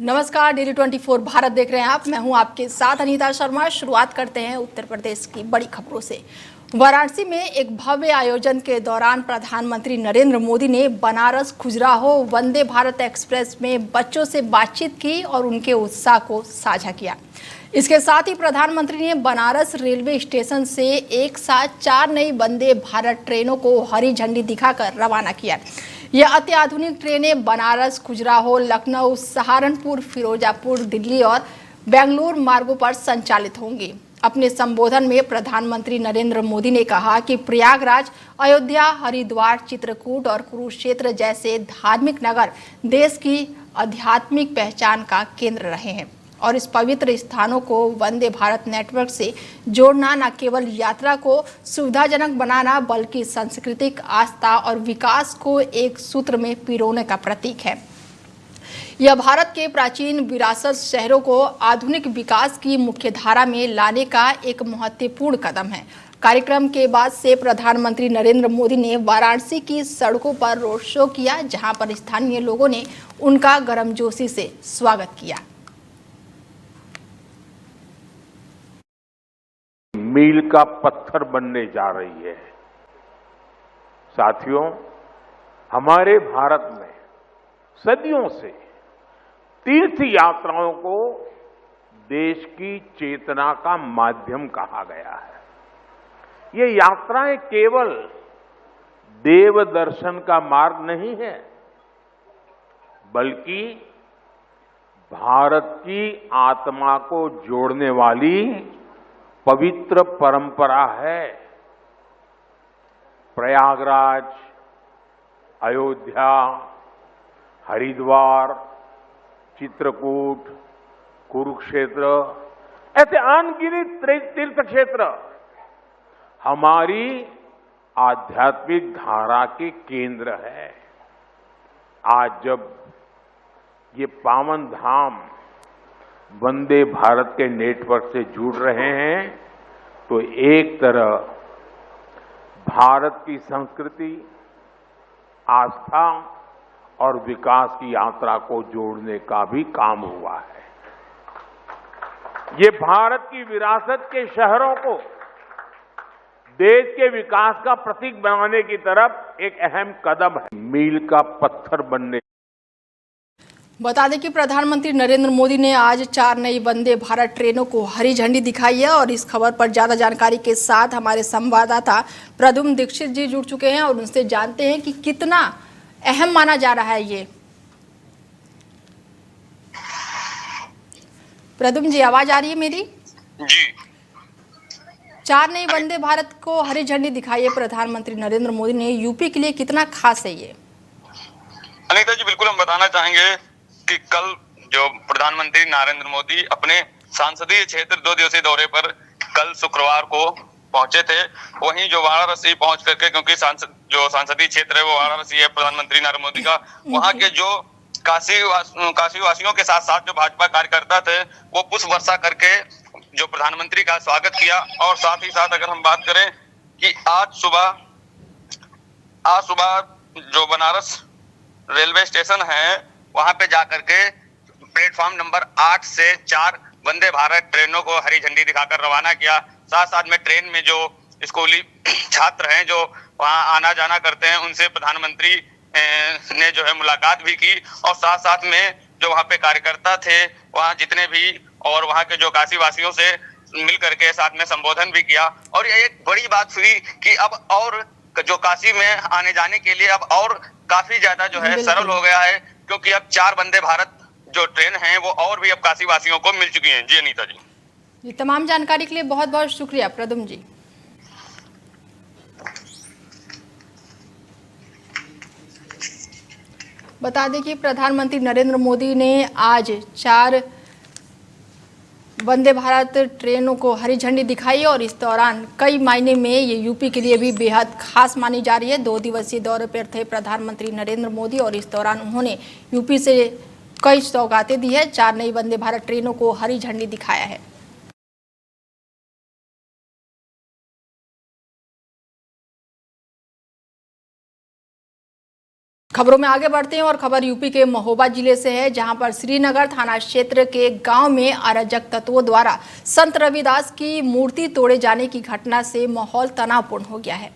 नमस्कार, डेली 24 भारत देख रहे हैं आप। मैं हूं आपके साथ अनीता शर्मा। शुरुआत करते हैं उत्तर प्रदेश की बड़ी खबरों से। वाराणसी में एक भव्य आयोजन के दौरान प्रधानमंत्री नरेंद्र मोदी ने बनारस खजुराहो वंदे भारत एक्सप्रेस में बच्चों से बातचीत की और उनके उत्साह को साझा किया। इसके साथ ही प्रधानमंत्री ने बनारस रेलवे स्टेशन से एक साथ 4 नई वंदे भारत ट्रेनों को हरी झंडी दिखाकर रवाना किया। यह अत्याधुनिक ट्रेनें बनारस, खजुराहो, लखनऊ, सहारनपुर, फिरोजापुर, दिल्ली और बेंगलुरु मार्गों पर संचालित होंगी। अपने संबोधन में प्रधानमंत्री नरेंद्र मोदी ने कहा कि प्रयागराज, अयोध्या, हरिद्वार, चित्रकूट और कुरुक्षेत्र जैसे धार्मिक नगर देश की आध्यात्मिक पहचान का केंद्र रहे हैं और इस पवित्र स्थानों को वंदे भारत नेटवर्क से जोड़ना न केवल यात्रा को सुविधाजनक बनाना बल्कि सांस्कृतिक आस्था और विकास को एक सूत्र में पिरोने का प्रतीक है। यह भारत के प्राचीन विरासत शहरों को आधुनिक विकास की मुख्यधारा में लाने का एक महत्वपूर्ण कदम है। कार्यक्रम के बाद से प्रधानमंत्री नरेंद्र मोदी ने वाराणसी की सड़कों पर रोड शो किया, जहां पर स्थानीय लोगों ने उनका गर्मजोशी से स्वागत किया। मील का पत्थर बनने जा रही है। साथियों, हमारे भारत में सदियों से तीर्थ यात्राओं को देश की चेतना का माध्यम कहा गया है। ये यात्राएं केवल देव दर्शन का मार्ग नहीं है, बल्कि भारत की आत्मा को जोड़ने वाली पवित्र परंपरा है। प्रयागराज, अयोध्या, हरिद्वार, चित्रकूट, कुरुक्षेत्र ऐसे अनगिनत तीर्थ क्षेत्र हमारी आध्यात्मिक धारा के केंद्र है। आज जब ये पावन धाम वंदे भारत के नेटवर्क से जुड़ रहे हैं तो एक तरह भारत की संस्कृति, आस्था और विकास की यात्रा को जोड़ने का भी काम हुआ है। ये भारत की विरासत के शहरों को देश के विकास का प्रतीक बनाने की तरफ एक अहम कदम है। मील का पत्थर बनने। बता दें कि प्रधानमंत्री नरेंद्र मोदी ने आज 4 नई वंदे भारत ट्रेनों को हरी झंडी दिखाई है और इस खबर पर ज्यादा जानकारी के साथ हमारे संवाददाता प्रद्युम्न दीक्षित जी जुड़ चुके हैं और उनसे जानते हैं कि कितना अहम माना जा रहा है ये। प्रद्युम्न जी, आवाज आ रही है मेरी? जी। 4 नई वंदे भारत को हरी झंडी दिखाई है प्रधानमंत्री नरेंद्र मोदी ने। यूपी के लिए कितना खास है ये? अनीता जी, बिल्कुल हम बताना चाहेंगे कि कल जो प्रधानमंत्री नरेंद्र मोदी अपने संसदीय क्षेत्र 2 दिवसीय दौरे पर कल शुक्रवार को पहुंचे थे, वहीं जो वाराणसी पहुंच करके, क्योंकि जो संसदीय क्षेत्र है वो वाराणसी है प्रधानमंत्री नरेंद्र मोदी का, वहां के जो काशी वासियों के साथ साथ जो भाजपा कार्यकर्ता थे वो पुष्प वर्षा करके जो प्रधानमंत्री का स्वागत किया। और साथ ही साथ अगर हम बात करें कि आज सुबह जो बनारस रेलवे स्टेशन है वहां पे जाकर के प्लेटफॉर्म नंबर 8 से 4 वंदे भारत ट्रेनों को हरी झंडी दिखाकर रवाना किया। साथ साथ में ट्रेन में जो स्कूली छात्र हैं जो वहां आना जाना करते हैं उनसे प्रधानमंत्री ने जो है मुलाकात भी की और साथ साथ में जो वहां पे कार्यकर्ता थे वहां जितने भी और वहां के जो काशी वासियों से मिल करके साथ में संबोधन भी किया। और ये एक बड़ी बात हुई कि अब और जो काशी में आने जाने के लिए अब और काफी ज्यादा जो है सरल हो गया है, क्योंकि अब 4 वंदे भारत जो ट्रेन हैं वो और भी अब काशी वासियों को मिल चुकी हैं। जी अनीता जी। ये तमाम जानकारी के लिए बहुत बहुत शुक्रिया प्रद्युम्न जी। बता दें कि प्रधानमंत्री नरेंद्र मोदी ने आज 4 वंदे भारत ट्रेनों को हरी झंडी दिखाई और इस दौरान कई मायने में ये यूपी के लिए भी बेहद खास मानी जा रही है। 2 दिवसीय दौरे पर थे प्रधानमंत्री नरेंद्र मोदी और इस दौरान उन्होंने यूपी से कई सौगातें दी है। 4 नई वंदे भारत ट्रेनों को हरी झंडी दिखाया है। खबरों में आगे बढ़ते हैं और खबर यूपी के महोबा जिले से है, जहां पर श्रीनगर थाना क्षेत्र के गांव में अराजक तत्वों द्वारा संत रविदास की मूर्ति तोड़े जाने की घटना से माहौल तनावपूर्ण हो गया है।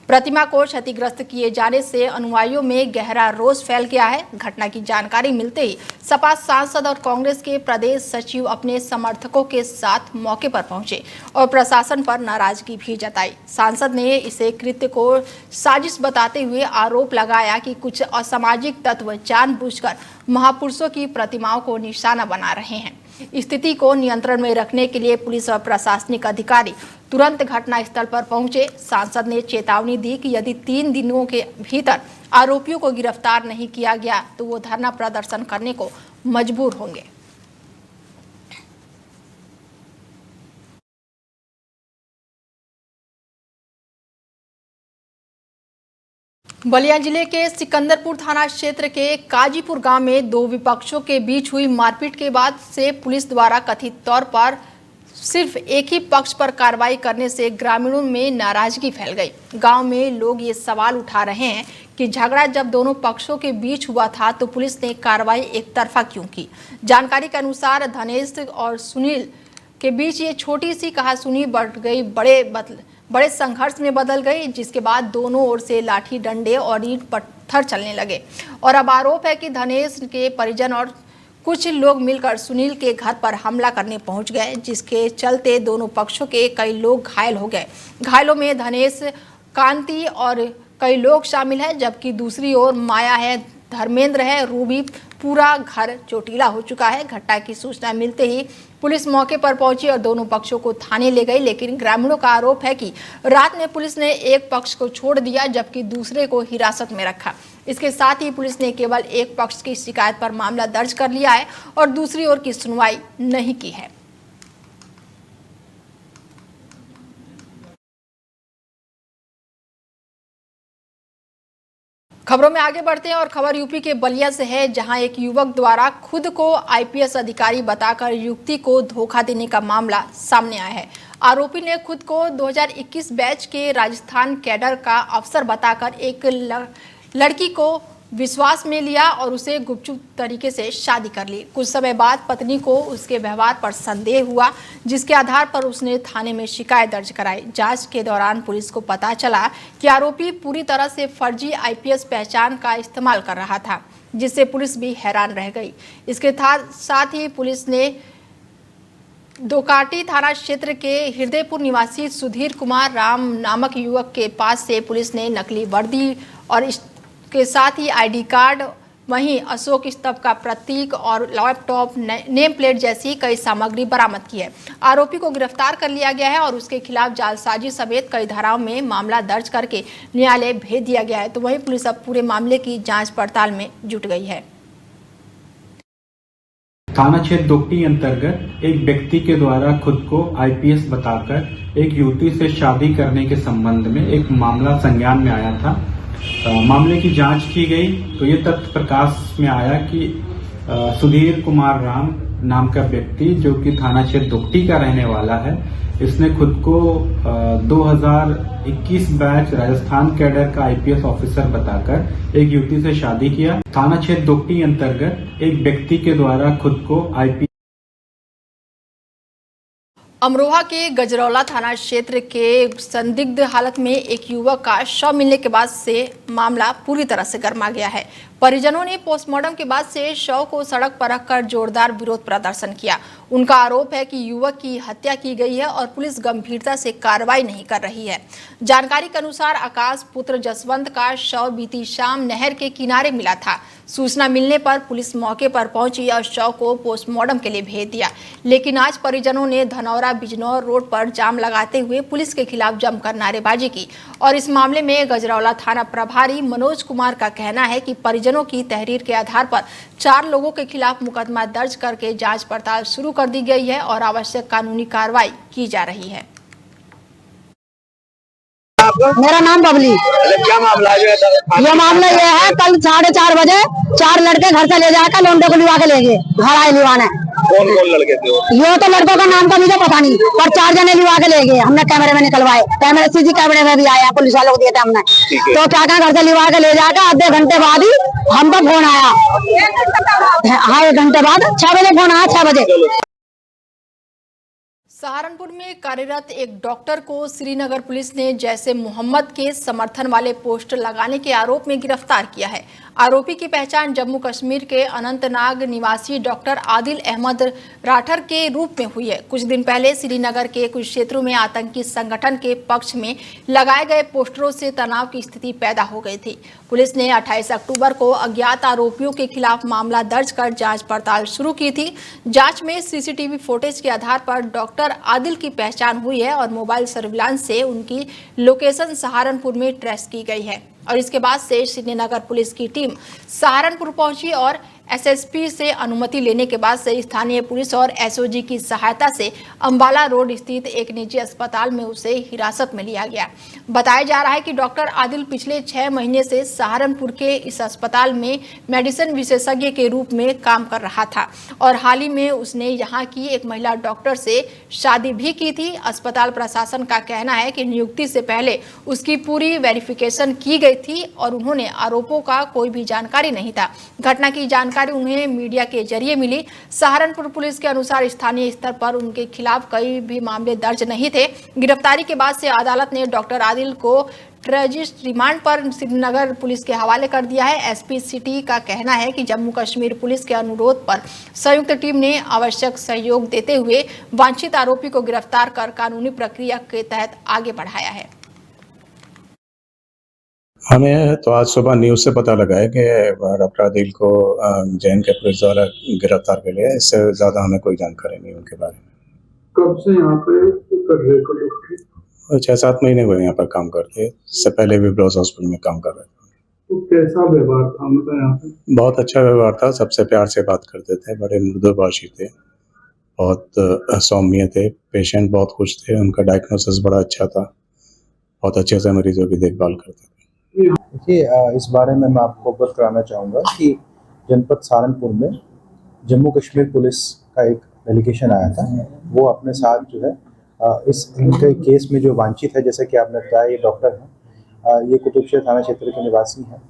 प्रतिमा को क्षतिग्रस्त किए जाने से अनुयायियों में गहरा रोष फैल गया है। घटना की जानकारी मिलते ही सपा सांसद और कांग्रेस के प्रदेश सचिव अपने समर्थकों के साथ मौके पर पहुंचे और प्रशासन पर नाराजगी भी जताई। सांसद ने इसे कृत्य को साजिश बताते हुए आरोप लगाया कि कुछ असामाजिक तत्व जानबूझकर महापुरुषों की प्रतिमाओं को निशाना बना रहे हैं। स्थिति को नियंत्रण में रखने के लिए पुलिस और प्रशासनिक अधिकारी तुरंत घटनास्थल पर पहुंचे। सांसद ने चेतावनी दी कि यदि 3 दिनों के भीतर आरोपियों को गिरफ्तार नहीं किया गया तो वो धरना प्रदर्शन करने को मजबूर होंगे। बलिया जिले के सिकंदरपुर थाना क्षेत्र के काजीपुर गांव में 2 विपक्षों के बीच हुई मारपीट के बाद से पुलिस द्वारा कथित तौर पर सिर्फ एक ही पक्ष पर कार्रवाई करने से ग्रामीणों में नाराजगी फैल गई। गांव में लोग ये सवाल उठा रहे हैं कि झगड़ा जब दोनों पक्षों के बीच हुआ था तो पुलिस ने कार्रवाई एक तरफा क्यों की। जानकारी के अनुसार धनेश और सुनील के बीच ये छोटी सी कहासुनी बढ़ गई, बड़े संघर्ष में बदल गई, जिसके बाद दोनों ओर से लाठी डंडे और ईंट पत्थर चलने लगे। और अब आरोप है कि धनेश के परिजन और कुछ लोग मिलकर सुनील के घर पर हमला करने पहुंच गए, जिसके चलते दोनों पक्षों के कई लोग घायल हो गए। घायलों में धनेश, कांति और कई लोग शामिल हैं, जबकि दूसरी ओर माया है, धर्मेंद्र है, रूबी। पूरा घर चोटीला हो चुका है। घटना की सूचना मिलते ही पुलिस मौके पर पहुंची और दोनों पक्षों को थाने ले गई, लेकिन ग्रामीणों का आरोप है कि रात में पुलिस ने एक पक्ष को छोड़ दिया जबकि दूसरे को हिरासत में रखा। इसके साथ ही पुलिस ने केवल एक पक्ष की शिकायत पर मामला दर्ज कर लिया है और दूसरी ओर की सुनवाई नहीं की है। खबरों में आगे बढ़ते हैं और खबर यूपी के बलिया से है, जहां एक युवक द्वारा खुद को आईपीएस अधिकारी बताकर युवती को धोखा देने का मामला सामने आया है। आरोपी ने खुद को 2021 बैच के राजस्थान कैडर का अफसर बताकर एक लड़की को विश्वास में लिया और उसे गुपचुप तरीके से शादी कर ली। कुछ समय बाद पत्नी को उसके व्यवहार पर संदेह हुआ, जिसके आधार पर उसने थाने में शिकायत दर्ज कराई। जांच के दौरान पुलिस को पता चला कि आरोपी पूरी तरह से फर्जी आईपीएस पहचान का इस्तेमाल कर रहा था, जिससे पुलिस भी हैरान रह गई। इसके साथ ही पुलिस ने दोकाटी थाना क्षेत्र के हृदयपुर निवासी सुधीर कुमार राम नामक युवक के पास से पुलिस ने नकली वर्दी और के साथ ही आईडी कार्ड, वहीं अशोक स्तंभ का प्रतीक और लैपटॉप, नेम प्लेट जैसी कई सामग्री बरामद की है। आरोपी को गिरफ्तार कर लिया गया है और उसके खिलाफ जालसाजी समेत कई धाराओं में मामला दर्ज करके न्यायालय भेज दिया गया है। तो वहीं पुलिस अब पूरे मामले की जांच पड़ताल में जुट गई है। थाना क्षेत्र दोकटी अंतर्गत एक व्यक्ति के द्वारा खुद को आईपीएस बताकर एक युवती से शादी करने के संबंध में एक मामला संज्ञान में आया था। मामले की जांच की गई तो ये तथ्य प्रकाश में आया कि सुधीर कुमार राम नाम का व्यक्ति, जो कि थाना क्षेत्र दोकटी का रहने वाला है, इसने खुद को 2021 बैच राजस्थान कैडर का आईपीएस ऑफिसर बताकर एक युवती से शादी किया। थाना क्षेत्र दोकटी अंतर्गत एक व्यक्ति के द्वारा खुद को आईपीएस। अमरोहा के गजरौला थाना क्षेत्र के संदिग्ध हालत में एक युवक का शव मिलने के बाद से मामला पूरी तरह से गर्मा गया है। परिजनों ने पोस्टमार्टम के बाद से शव को सड़क पर रखकर जोरदार विरोध प्रदर्शन किया। उनका आरोप है कि युवक की हत्या की गई है और पुलिस गंभीरता से कार्रवाई नहीं कर रही है। जानकारी के अनुसार आकाश पुत्र जसवंत का शव बीती शाम नहर के किनारे मिला था। सूचना मिलने पर पुलिस मौके पर पहुंची और शव को पोस्टमार्टम के लिए भेज दिया, लेकिन आज परिजनों ने धनौरा बिजनौर रोड पर जाम लगाते हुए पुलिस के खिलाफ जमकर नारेबाजी की। और इस मामले में गजरौला थाना प्रभारी मनोज कुमार का कहना है कि परिजनों की तहरीर के आधार पर 4 लोगों के खिलाफ मुकदमा दर्ज करके जांच पड़ताल शुरू कर दी गई है और आवश्यक कानूनी कार्रवाई की जा रही है। मेरा नाम बबली। क्या मामला है? ये मामला ये है, कल 4:30 बजे 4 लड़के घर से ले जाकर लोंडे को लिवा के ले गए। घर आए लिवाने। कौन कौन लड़के थे वो? ये तो लड़कों का नाम का मुझे पता नहीं, पर 4 जने लिवा के ले गए। हमने कैमरे में निकलवाए, कैमरे सीसी कैमरे में भी आया, पुलिस वालों को दिए थे हमने। तो क्या कहा, घर से लिवा के ले जाकर आधे घंटे बाद ही हम पर फोन आया। हाँ, 1 घंटे बाद 6 बजे फोन आया, 6 बजे। सहारनपुर में कार्यरत एक डॉक्टर को श्रीनगर पुलिस ने जैसे मोहम्मद के समर्थन वाले पोस्टर लगाने के आरोप में गिरफ्तार किया है। आरोपी की पहचान जम्मू कश्मीर के अनंतनाग निवासी डॉक्टर आदिल अहमद राठर के रूप में हुई है। कुछ दिन पहले श्रीनगर के कुछ क्षेत्रों में आतंकी संगठन के पक्ष में लगाए गए पोस्टरों से तनाव की स्थिति पैदा हो गई थी। पुलिस ने 28 अक्टूबर को अज्ञात आरोपियों के खिलाफ मामला दर्ज कर जांच पड़ताल शुरू की थी। जांच में सीसीटीवी फुटेज के आधार पर डॉक्टर आदिल की पहचान हुई है और मोबाइल सर्विलांस से उनकी लोकेशन सहारनपुर में ट्रेस की गई है। और इसके बाद से श्रीनगर पुलिस की टीम सहारनपुर पहुंची और एसएसपी से अनुमति लेने के बाद से स्थानीय पुलिस और एसओजी की सहायता से अंबाला रोड स्थित एक निजी अस्पताल में उसे हिरासत में लिया गया। बताया जा रहा है कि डॉक्टर आदिल पिछले 6 महीने से सहारनपुर के इस अस्पताल में मेडिसिन विशेषज्ञ के रूप में काम कर रहा था और हाल ही में उसने यहां की एक महिला डॉक्टर से शादी भी की थी। अस्पताल प्रशासन का कहना है कि नियुक्ति से पहले उसकी पूरी वेरिफिकेशन की गई थी और उन्होंने आरोपों का कोई भी जानकारी नहीं था। घटना की जानकारी उन्हें मीडिया के जरिए मिली। सहारनपुर पुलिस के अनुसार स्थानीय स्तर पर उनके खिलाफ कई भी मामले दर्ज नहीं थे। गिरफ्तारी के बाद से अदालत ने डॉक्टर आदिल को ट्रेजिस्ट रिमांड पर श्रीनगर पुलिस के हवाले कर दिया है। एसपी सिटी का कहना है कि जम्मू कश्मीर पुलिस के अनुरोध पर संयुक्त टीम ने आवश्यक सहयोग देते हुए वांछित आरोपी को गिरफ्तार कर कानूनी प्रक्रिया के तहत आगे बढ़ाया है। हमें तो आज सुबह न्यूज़ से पता लगा है कि डॉक्टर आदिल को जैन के पुलिस द्वारा गिरफ्तार कर लिया। इससे ज़्यादा हमें कोई जानकारी नहीं उनके बारे में। कब से यहाँ पे कर रहे हो? 6-7 महीने हुए यहाँ पर काम करते। इससे पहले भी ब्लॉस हॉस्पिटल में काम कर रहे थे। तो कैसा व्यवहार था उनका यहाँ पे? बहुत अच्छा व्यवहार था, सबसे प्यार से बात करते थे, बड़े मृदुभाषी थे, बहुत सौम्य थे, पेशेंट बहुत खुश थे, उनका डायग्नोसिस बड़ा अच्छा था, बहुत अच्छे से मरीजों की देखभाल करते थे। देखिए, इस बारे में मैं आपको अवगत कराना चाहूँगा कि जनपद सहारनपुर में जम्मू कश्मीर पुलिस का एक डेलीगेशन आया था। वो अपने साथ जो है इस इनके केस में जो वांछित है, जैसे कि आपने बताया, ये डॉक्टर हैं, ये कुतुबशहर थाना क्षेत्र के निवासी हैं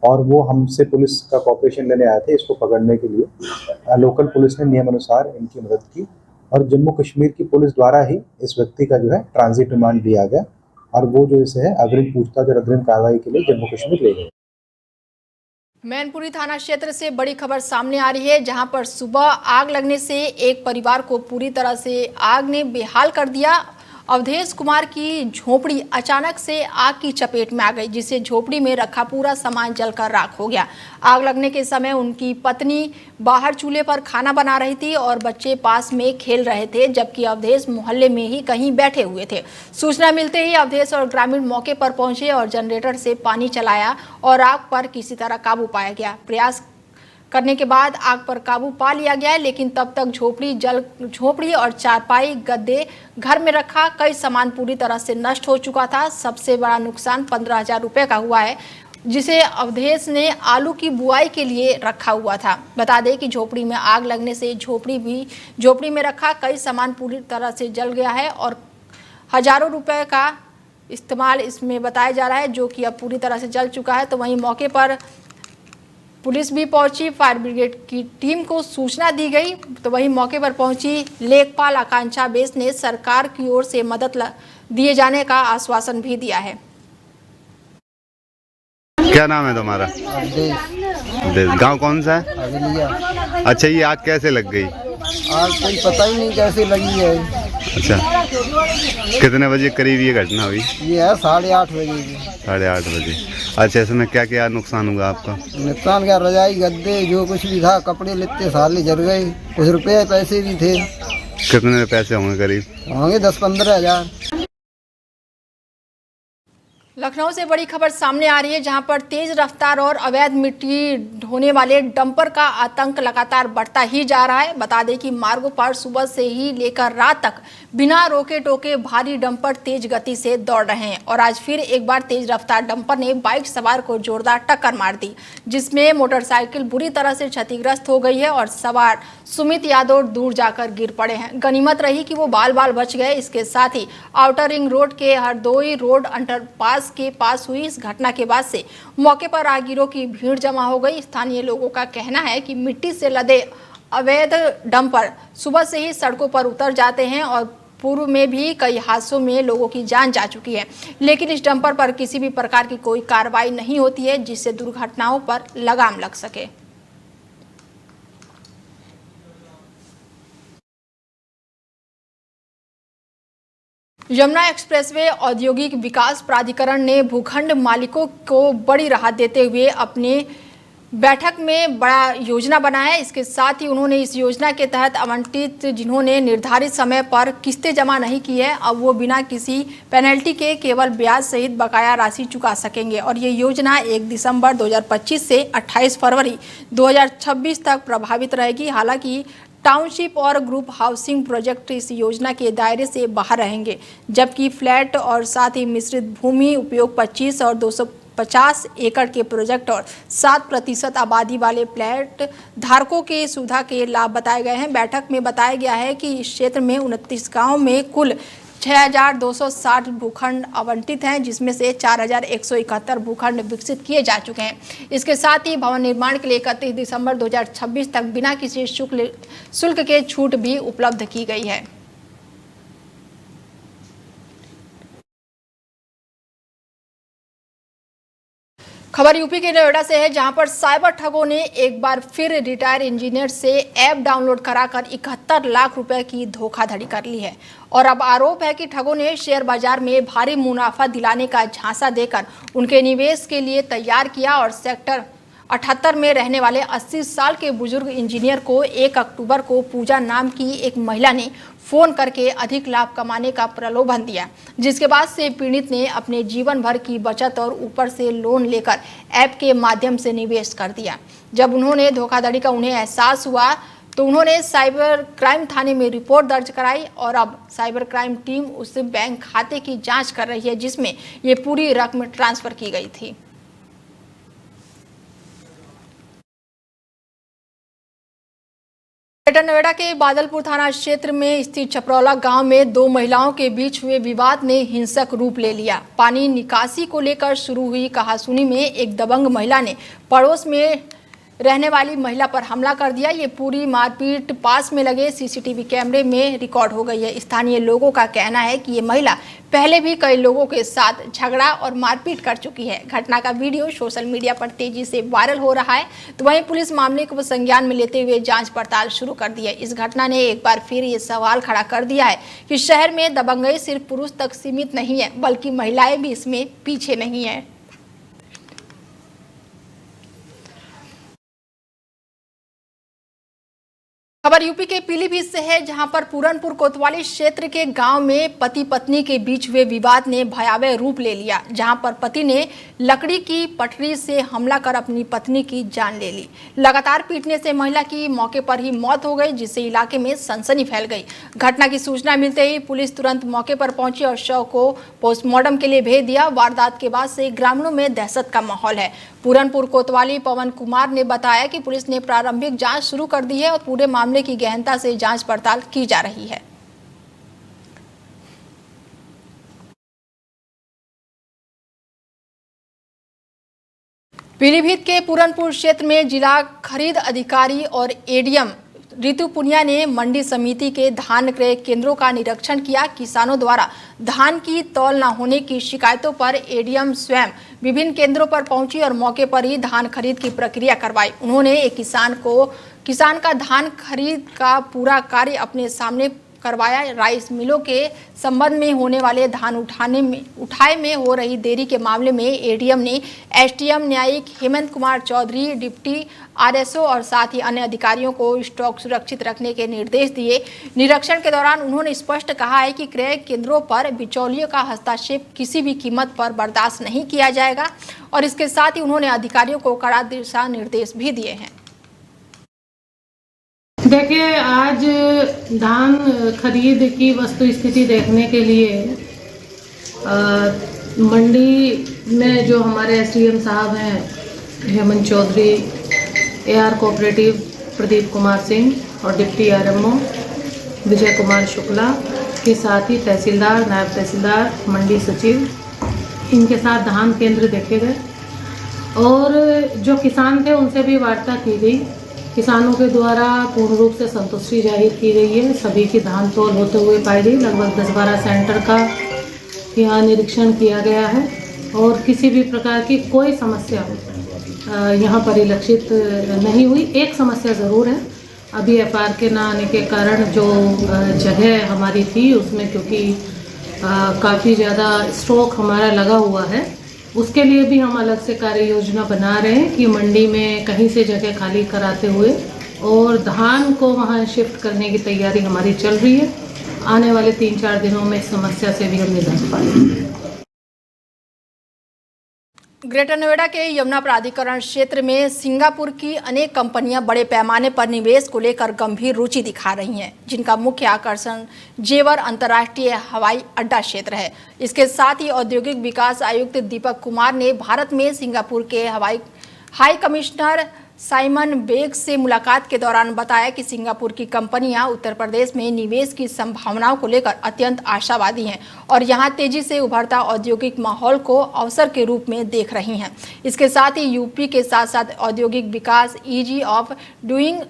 और वो हमसे पुलिस का कॉपरेशन लेने आए थे इसको पकड़ने के लिए। लोकल पुलिस ने नियम अनुसार इनकी मदद की और जम्मू कश्मीर की पुलिस द्वारा ही इस व्यक्ति का जो है ट्रांजिट रिमांड दिया गया और वो जो इसे है अग्रिम पूछताछ और अग्रिम कार्रवाई के लिए जम्मू कश्मीर ले गए। मैनपुरी थाना क्षेत्र से बड़ी खबर सामने आ रही है, जहां पर सुबह आग लगने से एक परिवार को पूरी तरह से आग ने बेहाल कर दिया। अवधेश कुमार की झोपड़ी अचानक से आग की चपेट में आ गई, जिससे झोपड़ी में रखा पूरा सामान जलकर राख हो गया। आग लगने के समय उनकी पत्नी बाहर चूल्हे पर खाना बना रही थी और बच्चे पास में खेल रहे थे, जबकि अवधेश मोहल्ले में ही कहीं बैठे हुए थे। सूचना मिलते ही अवधेश और ग्रामीण मौके पर पहुंचे और जनरेटर से पानी चलाया और आग पर किसी तरह काबू पाया गया। प्रयास करने के बाद आग पर काबू पा लिया गया है, लेकिन तब तक झोपड़ी और चारपाई, गद्दे, घर में रखा कई सामान पूरी तरह से नष्ट हो चुका था। सबसे बड़ा नुकसान 15,000 रुपये का हुआ है, जिसे अवधेश ने आलू की बुआई के लिए रखा हुआ था। बता दें कि झोपड़ी में आग लगने से झोपड़ी में रखा कई सामान पूरी तरह से जल गया है और हजारों रुपए का इस्तेमाल इसमें बताया जा रहा है, जो कि अब पूरी तरह से जल चुका है। तो वहीं मौके पर पुलिस भी पहुंची, फायर ब्रिगेड की टीम को सूचना दी गई। तो वहीं मौके पर पहुंची लेखपाल आकांक्षा बेस ने सरकार की ओर से मदद दिए जाने का आश्वासन भी दिया है। क्या नाम है तुम्हारा? गांव कौन सा है? अच्छा, ये आग कैसे लग गई? आग कोई पता ही नहीं कैसे लगी है। अच्छा, कितने बजे करीब ये घटना हुई? ये है 8:30 बजे की। 8:30 बजे। अच्छा, इसमें क्या क्या नुकसान हुआ आपका? नुकसान क्या, रजाई, गद्दे, जो कुछ भी था, कपड़े लित्ते सारे जल गए। कुछ रुपये पैसे भी थे। कितने पैसे होंगे करीब? होंगे 10-15 हज़ार। लखनऊ से बड़ी खबर सामने आ रही है, जहां पर तेज रफ्तार और अवैध मिट्टी ढोने वाले डंपर का आतंक लगातार बढ़ता ही जा रहा है। बता दें कि मार्गों पर सुबह से ही लेकर रात तक बिना रोके टोके भारी डंपर तेज गति से दौड़ रहे हैं और आज फिर एक बार तेज रफ्तार डंपर ने बाइक सवार को जोरदार टक्कर मार दी, जिसमें मोटरसाइकिल बुरी तरह से क्षतिग्रस्त हो गई है और सवार सुमित यादव दूर जाकर गिर पड़े हैं। गनीमत रही कि वो बाल बाल बच गए। इसके साथ ही आउटर रिंग रोड के हरदोई रोड अंडरपास के पास हुई इस घटना के बाद से मौके पर राहगीरों की भीड़ जमा हो गई। स्थानीय लोगों का कहना है कि मिट्टी से लदे अवैध डंपर सुबह से ही सड़कों पर उतर जाते हैं और पूर्व में भी कई हादसों में लोगों की जान जा चुकी है, लेकिन इस डंपर पर किसी भी प्रकार की कोई कार्रवाई नहीं होती है जिससे दुर्घटनाओं पर लगाम लग सके। यमुना एक्सप्रेसवे औद्योगिक विकास प्राधिकरण ने भूखंड मालिकों को बड़ी राहत देते हुए अपने बैठक में बड़ा योजना बनाया है। इसके साथ ही उन्होंने इस योजना के तहत आवंटित जिन्होंने निर्धारित समय पर किस्तें जमा नहीं की है, अब वो बिना किसी पेनल्टी के केवल ब्याज सहित बकाया राशि चुका सकेंगे और ये योजना 1 दिसंबर 2025 से 28 फरवरी 2026 तक प्रभावित रहेगी। हालांकि टाउनशिप और ग्रुप हाउसिंग प्रोजेक्ट इस योजना के दायरे से बाहर रहेंगे, जबकि फ्लैट और साथ ही मिश्रित भूमि उपयोग 25 और 250 एकड़ के प्रोजेक्ट और 7% आबादी वाले फ्लैट धारकों की सुविधा के लाभ बताए गए हैं। बैठक में बताया गया है कि इस क्षेत्र में 29 गाँव में कुल 6,260 भूखंड आवंटित हैं, जिसमें से 4,171 भूखंड विकसित किए जा चुके हैं। इसके साथ ही भवन निर्माण के लिए 31 दिसंबर 2026 तक बिना किसी शुल्क के छूट भी उपलब्ध की गई है। खबर यूपी के नोएडा से है, जहां पर साइबर ठगों ने एक बार फिर रिटायर्ड इंजीनियर से ऐप डाउनलोड कराकर 71 लाख रुपए की धोखाधड़ी कर ली है और अब आरोप है कि ठगों ने शेयर बाजार में भारी मुनाफा दिलाने का झांसा देकर उनके निवेश के लिए तैयार किया और सेक्टर 78 में रहने वाले 80 साल के बुजुर्ग इंजीनियर को 1 अक्टूबर को पूजा नाम की एक महिला ने फोन करके अधिक लाभ कमाने का प्रलोभन दिया, जिसके बाद से पीड़ित ने अपने जीवन भर की बचत और ऊपर से लोन लेकर ऐप के माध्यम से निवेश कर दिया। जब उन्होंने धोखाधड़ी का उन्हें एहसास हुआ तो उन्होंने साइबर क्राइम थाने में रिपोर्ट दर्ज कराई और अब साइबर क्राइम टीम उस बैंक खाते की जांच कर रही है जिसमें ये पूरी रकम ट्रांसफर की गई थी। ग्रेटर नोएडा के बादलपुर थाना क्षेत्र में स्थित छपरौला गांव में 2 महिलाओं के बीच हुए विवाद ने हिंसक रूप ले लिया। पानी निकासी को लेकर शुरू हुई कहासुनी में एक दबंग महिला ने पड़ोस में रहने वाली महिला पर हमला कर दिया। ये पूरी मारपीट पास में लगे सीसीटीवी कैमरे में रिकॉर्ड हो गई है। स्थानीय लोगों का कहना है कि ये महिला पहले भी कई लोगों के साथ झगड़ा और मारपीट कर चुकी है। घटना का वीडियो सोशल मीडिया पर तेजी से वायरल हो रहा है, तो वहीं पुलिस मामले को संज्ञान में लेते हुए जांच पड़ताल शुरू कर दी है। इस घटना ने एक बार फिर ये सवाल खड़ा कर दिया है कि शहर में दबंगई सिर्फ पुरुष तक सीमित नहीं है, बल्कि महिलाएं भी इसमें पीछे नहीं है। खबर यूपी के पीलीभीत से है, जहां पर पूरनपुर कोतवाली क्षेत्र के गांव में पति पत्नी के बीच हुए विवाद ने भयावह रूप ले लिया, जहां पर पति ने लकड़ी की पटरी से हमला कर अपनी पत्नी की जान ले ली। लगातार पीटने से महिला की मौके पर ही मौत हो गई, जिससे इलाके में सनसनी फैल गई। घटना की सूचना मिलते ही पुलिस तुरंत मौके पर पहुंची और शव को पोस्टमार्टम के लिए भेज दिया। वारदात के बाद से ग्रामीणों में दहशत का माहौल है। पूरनपुर कोतवाली पवन कुमार ने बताया कि पुलिस ने प्रारंभिक जांच शुरू कर दी है और पूरे मामले की गहनता से जांच पड़ताल की जा रही है। पीलीभीत के पूरनपुर क्षेत्र में जिला खरीद अधिकारी और एडीएम रितु पुनिया ने मंडी समिति के धान क्रय केंद्रों का निरीक्षण किया। किसानों द्वारा धान की तौल न होने की शिकायतों पर एडीएम स्वयं विभिन्न केंद्रों पर पहुंची और मौके पर ही धान खरीद की प्रक्रिया करवाई। उन्होंने एक किसान का धान खरीद का पूरा कार्य अपने सामने करवाया। राइस मिलों के संबंध में होने वाले धान उठाए में हो रही देरी के मामले में एडीएम ने एसडीएम न्यायिक हेमंत कुमार चौधरी, डिप्टी आरएसओ और साथ ही अन्य अधिकारियों को स्टॉक सुरक्षित रखने के निर्देश दिए। निरीक्षण के दौरान उन्होंने स्पष्ट कहा है कि क्रय केंद्रों पर बिचौलियों का हस्तक्षेप किसी भी कीमत पर बर्दाश्त नहीं किया जाएगा और इसके साथ ही उन्होंने अधिकारियों को कड़ा दिशा निर्देश भी दिए हैं। देखिए, आज धान खरीद की वस्तु स्थिति देखने के लिए मंडी में जो हमारे एसडीएम साहब हैं हेमंत चौधरी, एआर कोऑपरेटिव प्रदीप कुमार सिंह और डिप्टी आरएमओ विजय कुमार शुक्ला के साथ ही तहसीलदार, नायब तहसीलदार, मंडी सचिव, इनके साथ धान केंद्र देखे गए और जो किसान थे उनसे भी वार्ता की गई। किसानों के द्वारा पूर्ण रूप से संतुष्टि जाहिर की गई है। सभी की धान तौल होते हुए पाई गई। लगभग 10-12 सेंटर का यहाँ निरीक्षण किया गया है और किसी भी प्रकार की कोई समस्या यहाँ परिलक्षित नहीं हुई। एक समस्या ज़रूर है, अभी एफआर के ना आने के कारण जो जगह हमारी थी उसमें क्योंकि काफ़ी ज़्यादा स्टॉक हमारा लगा हुआ है, उसके लिए भी हम अलग से कार्य योजना बना रहे हैं कि मंडी में कहीं से जगह खाली कराते हुए और धान को वहां शिफ्ट करने की तैयारी हमारी चल रही है। आने वाले 3-4 दिनों में इस समस्या से भी हम निजात पाएंगे। ग्रेटर नोएडा के यमुना प्राधिकरण क्षेत्र में सिंगापुर की अनेक कंपनियां बड़े पैमाने पर निवेश को लेकर गंभीर रुचि दिखा रही हैं, जिनका मुख्य आकर्षण जेवर अंतर्राष्ट्रीय हवाई अड्डा क्षेत्र है। इसके साथ ही औद्योगिक विकास आयुक्त दीपक कुमार ने भारत में सिंगापुर के हाई कमिश्नर साइमन बेग से मुलाकात के दौरान बताया कि सिंगापुर की कंपनियां उत्तर प्रदेश में निवेश की संभावनाओं को लेकर अत्यंत आशावादी हैं और यहां तेजी से उभरता औद्योगिक माहौल को अवसर के रूप में देख रही हैं। इसके साथ ही यूपी के साथ साथ औद्योगिक विकास, ईजी ऑफ डूइंग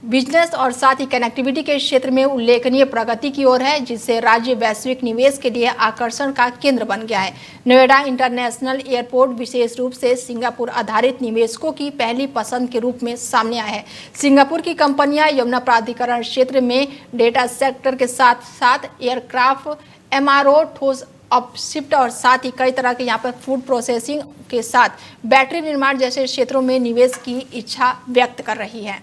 बिजनेस और साथ ही कनेक्टिविटी के क्षेत्र में उल्लेखनीय प्रगति की ओर है, जिससे राज्य वैश्विक निवेश के लिए आकर्षण का केंद्र बन गया है। नोएडा इंटरनेशनल एयरपोर्ट विशेष रूप से सिंगापुर आधारित निवेशकों की पहली पसंद के रूप में सामने आया है। सिंगापुर की कंपनियां यमुना प्राधिकरण क्षेत्र में डेटा सेक्टर के साथ साथ एयरक्राफ्ट, एमआरओ, ठोस अपशिफ्ट और साथ ही कई तरह के यहाँ पर फूड प्रोसेसिंग के साथ बैटरी निर्माण जैसे क्षेत्रों में निवेश की इच्छा व्यक्त कर रही है।